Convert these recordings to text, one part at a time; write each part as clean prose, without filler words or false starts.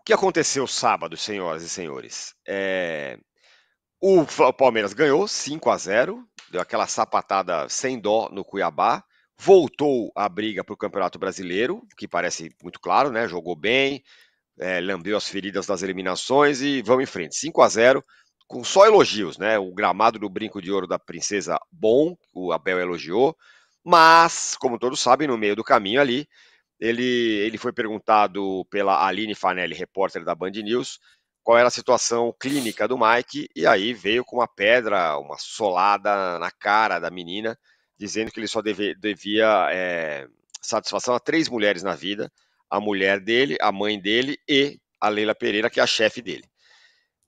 que aconteceu sábado, senhoras e senhores? O Palmeiras ganhou 5-0, deu aquela sapatada sem dó no Cuiabá, voltou a briga para o Campeonato Brasileiro, que parece muito claro, né? Jogou bem, lambeu as feridas das eliminações e vamos em frente. 5-0, com só elogios, né? O gramado do Brinco de Ouro da Princesa, bom, o Abel elogiou, mas, como todos sabem, no meio do caminho ali, ele foi perguntado pela Aline Fanelli, repórter da Band News, qual era a situação clínica do Mike, e aí veio com uma pedra, uma solada na cara da menina, dizendo que ele só devia satisfação a 3 mulheres na vida, a mulher dele, a mãe dele e a Leila Pereira, que é a chefe dele.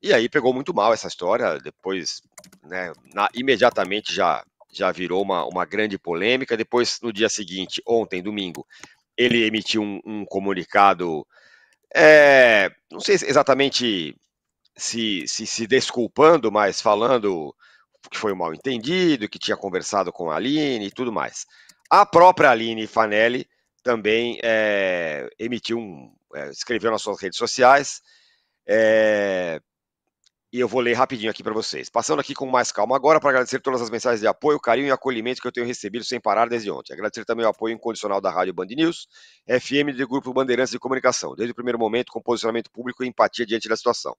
E aí pegou muito mal essa história, depois, né, imediatamente já virou uma grande polêmica, depois no dia seguinte, ontem, domingo, ele emitiu um comunicado, não sei exatamente se desculpando, mas falando que foi um mal entendido, que tinha conversado com a Aline e tudo mais. A própria Aline Fanelli também escreveu nas suas redes sociais, e eu vou ler rapidinho aqui para vocês. Passando aqui com mais calma agora para agradecer todas as mensagens de apoio, carinho e acolhimento que eu tenho recebido sem parar desde ontem. Agradecer também o apoio incondicional da Rádio Band News, FM do Grupo Bandeirantes de Comunicação, desde o primeiro momento com posicionamento público e empatia diante da situação.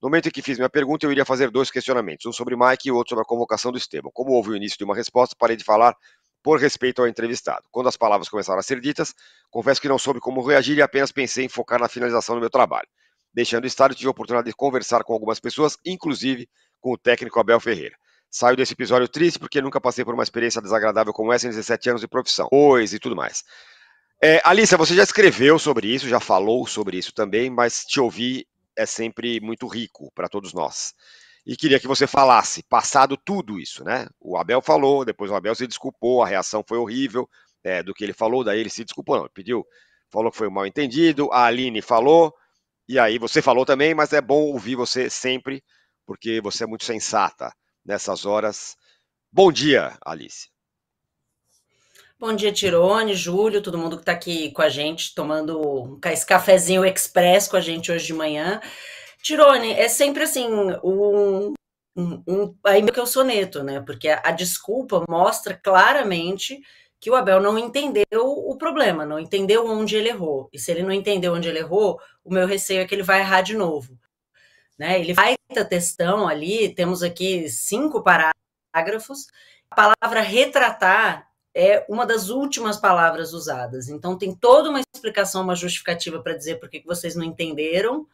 No momento em que fiz minha pergunta, eu iria fazer 2 questionamentos, um sobre Mike e outro sobre a convocação do Estevão. Como houve o início de uma resposta, parei de falar por respeito ao entrevistado. Quando as palavras começaram a ser ditas, confesso que não soube como reagir e apenas pensei em focar na finalização do meu trabalho. Deixando o estádio, tive a oportunidade de conversar com algumas pessoas, inclusive com o técnico Abel Ferreira. Saio desse episódio triste porque nunca passei por uma experiência desagradável como essa em 17 anos de profissão. Pois e tudo mais. Alícia, você já escreveu sobre isso, já falou sobre isso também, mas te ouvir é sempre muito rico para todos nós. E queria que você falasse, passado tudo isso, né? O Abel falou, depois o Abel se desculpou, a reação foi horrível do que ele falou, daí ele se desculpou, não, pediu, falou que foi um mal entendido, a Aline falou, e aí você falou também, mas é bom ouvir você sempre, porque você é muito sensata nessas horas. Bom dia, Alice. Bom dia, Tirone, Júlio, todo mundo que está aqui com a gente, tomando esse cafezinho express com a gente hoje de manhã. Tirone, é sempre assim, aí meio que eu soneto, né? Porque a desculpa mostra claramente que o Abel não entendeu o problema, não entendeu onde ele errou. E se ele não entendeu onde ele errou, o meu receio é que ele vai errar de novo. Né? Ele vai ter textão ali, temos aqui 5 parágrafos. A palavra retratar é uma das últimas palavras usadas. Então tem toda uma explicação, uma justificativa para dizer por que vocês não entenderam,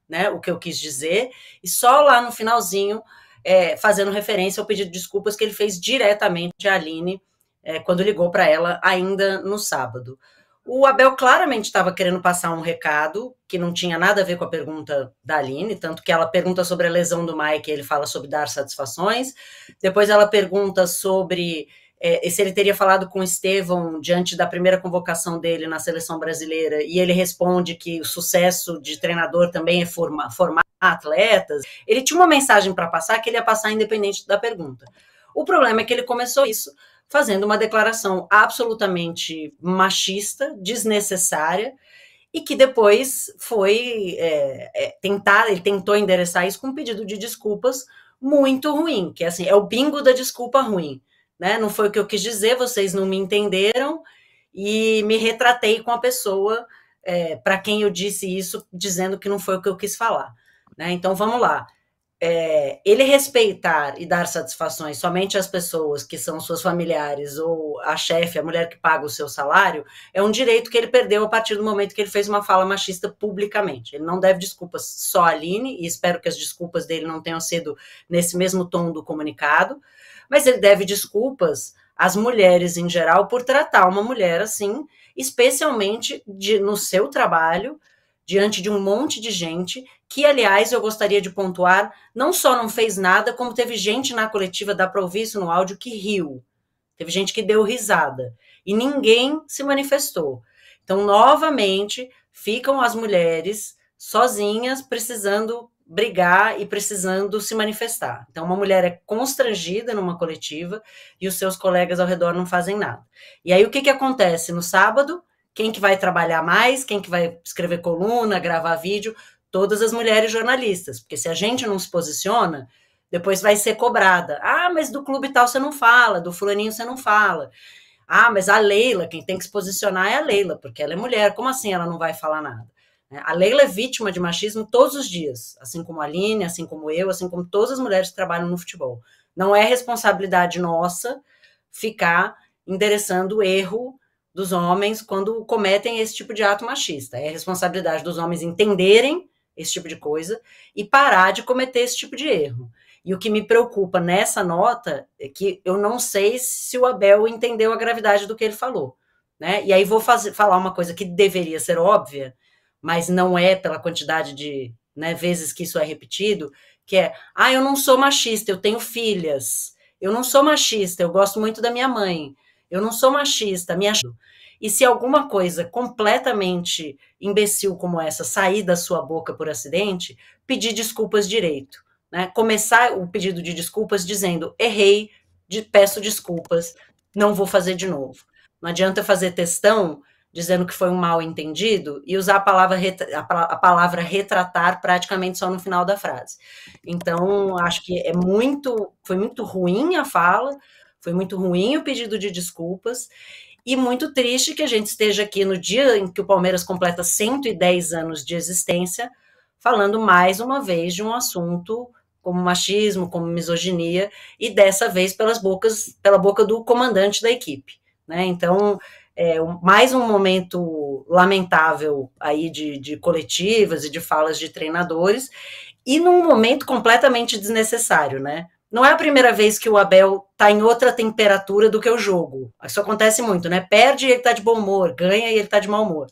né, o que eu quis dizer, e só lá no finalzinho, fazendo referência ao pedido de desculpas que ele fez diretamente à Aline, quando ligou para ela ainda no sábado. O Abel claramente estava querendo passar um recado que não tinha nada a ver com a pergunta da Aline, tanto que ela pergunta sobre a lesão do Mike, ele fala sobre dar satisfações. Depois ela pergunta sobre se ele teria falado com o Estevão diante da primeira convocação dele na seleção brasileira, e ele responde que o sucesso de treinador também é formar atletas. Ele tinha uma mensagem para passar que ele ia passar independente da pergunta. O problema é que ele começou isso fazendo uma declaração absolutamente machista, desnecessária, e que depois foi ele tentou endereçar isso com um pedido de desculpas muito ruim, que assim, é o bingo da desculpa ruim, né? Não foi o que eu quis dizer, vocês não me entenderam, e me retratei com a pessoa para quem eu disse isso, dizendo que não foi o que eu quis falar. Né? Então vamos lá. Ele respeitar e dar satisfações somente às pessoas que são suas familiares ou a chefe, a mulher que paga o seu salário, é um direito que ele perdeu a partir do momento que ele fez uma fala machista publicamente. Ele não deve desculpas só à Aline, e espero que as desculpas dele não tenham sido nesse mesmo tom do comunicado, mas ele deve desculpas às mulheres em geral por tratar uma mulher assim, especialmente no seu trabalho, diante de um monte de gente que, aliás, eu gostaria de pontuar, não só não fez nada, como teve gente na coletiva, dá para ouvir isso no áudio, que riu. Teve gente que deu risada. E ninguém se manifestou. Então, novamente, ficam as mulheres sozinhas, precisando brigar e precisando se manifestar. Então, uma mulher é constrangida numa coletiva e os seus colegas ao redor não fazem nada. E aí, o que acontece no sábado? Quem que vai trabalhar mais, quem que vai escrever coluna, gravar vídeo, todas as mulheres jornalistas, porque se a gente não se posiciona, depois vai ser cobrada. Ah, mas do clube tal você não fala, do fulaninho você não fala. Ah, mas a Leila, quem tem que se posicionar é a Leila, porque ela é mulher. Como assim ela não vai falar nada? A Leila é vítima de machismo todos os dias, assim como a Aline, assim como eu, assim como todas as mulheres que trabalham no futebol. Não é responsabilidade nossa ficar endereçando o erro dos homens quando cometem esse tipo de ato machista. É responsabilidade dos homens entenderem esse tipo de coisa e parar de cometer esse tipo de erro. E o que me preocupa nessa nota é que eu não sei se o Abel entendeu a gravidade do que ele falou. Né? E aí vou falar uma coisa que deveria ser óbvia, mas não é pela quantidade de, né, vezes que isso é repetido, que é, eu não sou machista, eu tenho filhas. Eu não sou machista, eu gosto muito da minha mãe. Eu não sou machista, minha... E se alguma coisa completamente imbecil como essa sair da sua boca por acidente, pedir desculpas direito. Né? Começar o pedido de desculpas dizendo, errei, peço desculpas, não vou fazer de novo. Não adianta fazer textão dizendo que foi um mal entendido e usar a palavra retratar praticamente só no final da frase. Então, acho que foi muito ruim a fala, foi muito ruim o pedido de desculpas, e muito triste que a gente esteja aqui no dia em que o Palmeiras completa 110 anos de existência, falando mais uma vez de um assunto como machismo, como misoginia, e dessa vez pela boca do comandante da equipe. Né? Então, mais um momento lamentável aí de coletivas e de falas de treinadores, e num momento completamente desnecessário, né? Não é a primeira vez que o Abel tá em outra temperatura do que o jogo. Isso acontece muito, né? Perde e ele tá de bom humor, ganha e ele tá de mau humor.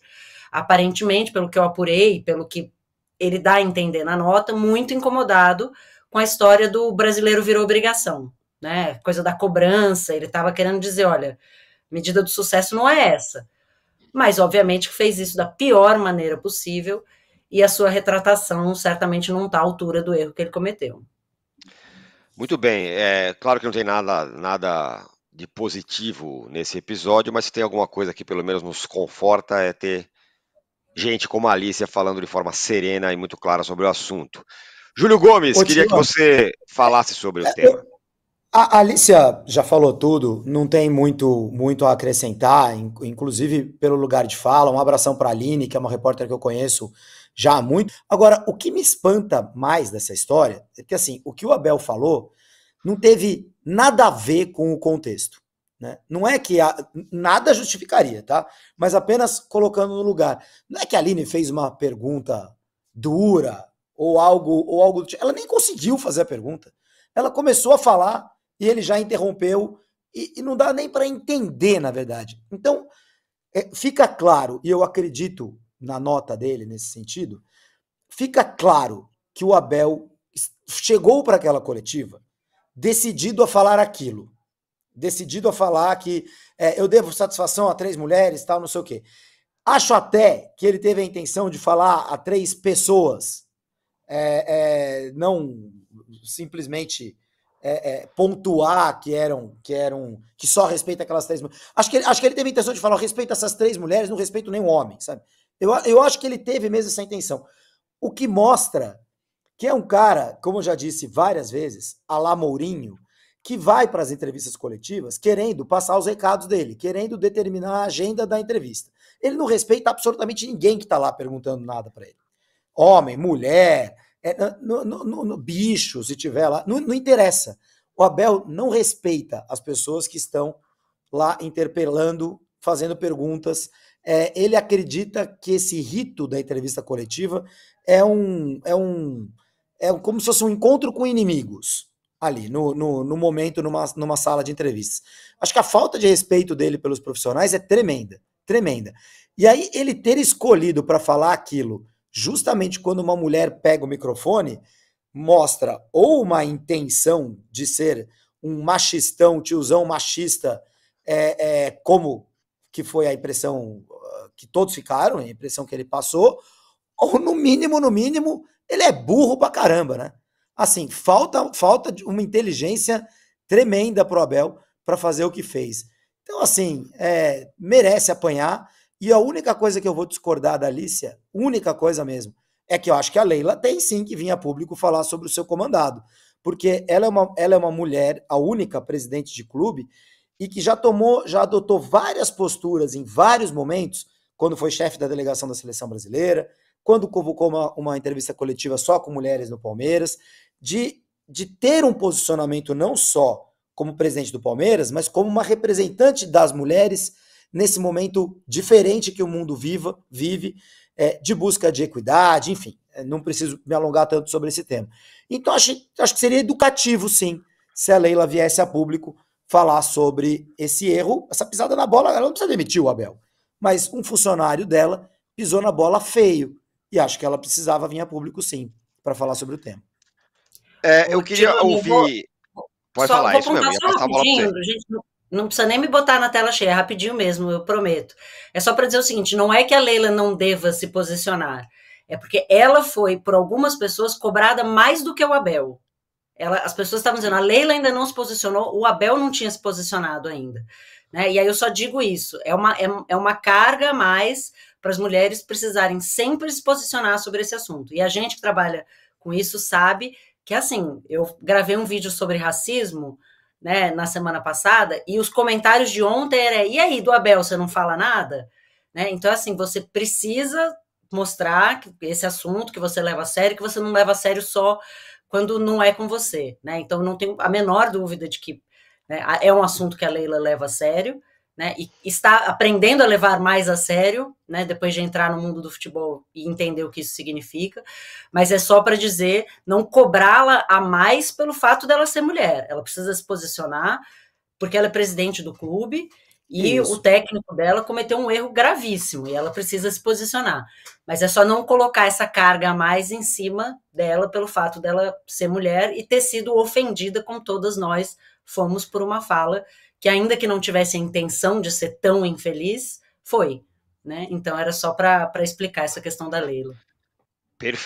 Aparentemente, pelo que eu apurei, pelo que ele dá a entender na nota, muito incomodado com a história do brasileiro virou obrigação, né? Coisa da cobrança, ele estava querendo dizer, olha, medida do sucesso não é essa. Mas, obviamente, que fez isso da pior maneira possível e a sua retratação certamente não está à altura do erro que ele cometeu. Muito bem, claro que não tem nada de positivo nesse episódio, mas se tem alguma coisa que pelo menos nos conforta é ter gente como a Alicia falando de forma serena e muito clara sobre o assunto. Júlio Gomes, queria que você falasse sobre o tema. A Alicia já falou tudo, não tem muito a acrescentar, inclusive pelo lugar de fala. Um abração para a Aline, que é uma repórter que eu conheço já há muito. Agora, o que me espanta mais dessa história é que, assim, o que o Abel falou não teve nada a ver com o contexto. Né? Não é que nada justificaria, tá? Mas apenas colocando no lugar. Não é que a Aline fez uma pergunta dura ou algo do tipo. Ela nem conseguiu fazer a pergunta. Ela começou a falar e ele já interrompeu e não dá nem para entender, na verdade. Então, fica claro, e eu acredito na nota dele nesse sentido, fica claro que o Abel chegou para aquela coletiva decidido a falar aquilo. Decidido a falar que eu devo satisfação a 3 mulheres, tal, não sei o quê. Acho até que ele teve a intenção de falar a 3 pessoas, não simplesmente pontuar que só respeita aquelas 3 mulheres. Acho que ele teve a intenção de falar, respeito essas 3 mulheres, não respeito nenhum homem, sabe? Eu acho que ele teve mesmo essa intenção. O que mostra que é um cara, como eu já disse várias vezes, à la Mourinho, que vai para as entrevistas coletivas querendo passar os recados dele, querendo determinar a agenda da entrevista. Ele não respeita absolutamente ninguém que está lá perguntando nada para ele. Homem, mulher, bicho, se tiver lá, não interessa. O Abel não respeita as pessoas que estão lá interpelando, fazendo perguntas. Ele acredita que esse rito da entrevista coletiva é como se fosse um encontro com inimigos ali, no momento, numa sala de entrevistas. Acho que a falta de respeito dele pelos profissionais é tremenda, tremenda. E aí ele ter escolhido para falar aquilo justamente quando uma mulher pega o microfone, mostra ou uma intenção de ser um machistão, tiozão machista, como que foi a impressão que todos ficaram, a impressão que ele passou, ou no mínimo, ele é burro pra caramba, né? Assim, falta uma inteligência tremenda pro Abel para fazer o que fez. Então, assim, merece apanhar. E a única coisa que eu vou discordar da Alicia, única coisa mesmo, é que eu acho que a Leila tem sim que vir a público falar sobre o seu comandado, porque ela é uma mulher, a única presidente de clube, e que já adotou várias posturas em vários momentos, quando foi chefe da delegação da seleção brasileira, quando convocou uma entrevista coletiva só com mulheres no Palmeiras, de ter um posicionamento não só como presidente do Palmeiras, mas como uma representante das mulheres nesse momento diferente que o mundo vive, de busca de equidade, enfim, não preciso me alongar tanto sobre esse tema. Então, acho que seria educativo, sim, se a Leila viesse a público falar sobre esse erro, essa pisada na bola. Ela não precisa demitir o Abel, mas um funcionário dela pisou na bola feio, e acho que ela precisava vir a público, sim, para falar sobre o tema. Eu queria ouvir... Pode falar, vou isso mesmo, ia passar a bola para você. Gente, não precisa nem me botar na tela cheia, é rapidinho mesmo, eu prometo. É só para dizer o seguinte, não é que a Leila não deva se posicionar, é porque ela foi, por algumas pessoas, cobrada mais do que o Abel. As pessoas estavam dizendo, a Leila ainda não se posicionou, o Abel não tinha se posicionado ainda. Né? E aí eu só digo isso, é uma carga a mais para as mulheres precisarem sempre se posicionar sobre esse assunto. E a gente que trabalha com isso sabe que, assim, eu gravei um vídeo sobre racismo, né, na semana passada, e os comentários de ontem eram, e aí, do Abel, você não fala nada? Né? Então, assim, você precisa mostrar que esse assunto que você leva a sério, que você não leva a sério só quando não é com você, né? Então, não tenho a menor dúvida de que, né, é um assunto que a Leila leva a sério, né? E está aprendendo a levar mais a sério, né? Depois de entrar no mundo do futebol e entender o que isso significa. Mas é só para dizer, não cobrá-la a mais pelo fato dela ser mulher. Ela precisa se posicionar, porque ela é presidente do clube e o técnico dela cometeu um erro gravíssimo e ela precisa se posicionar. Mas é só não colocar essa carga a mais em cima dela pelo fato dela ser mulher e ter sido ofendida, como todas nós fomos, por uma fala que, ainda que não tivesse a intenção de ser tão infeliz, foi. Né? Então era só para explicar essa questão da Leila. Perfeito.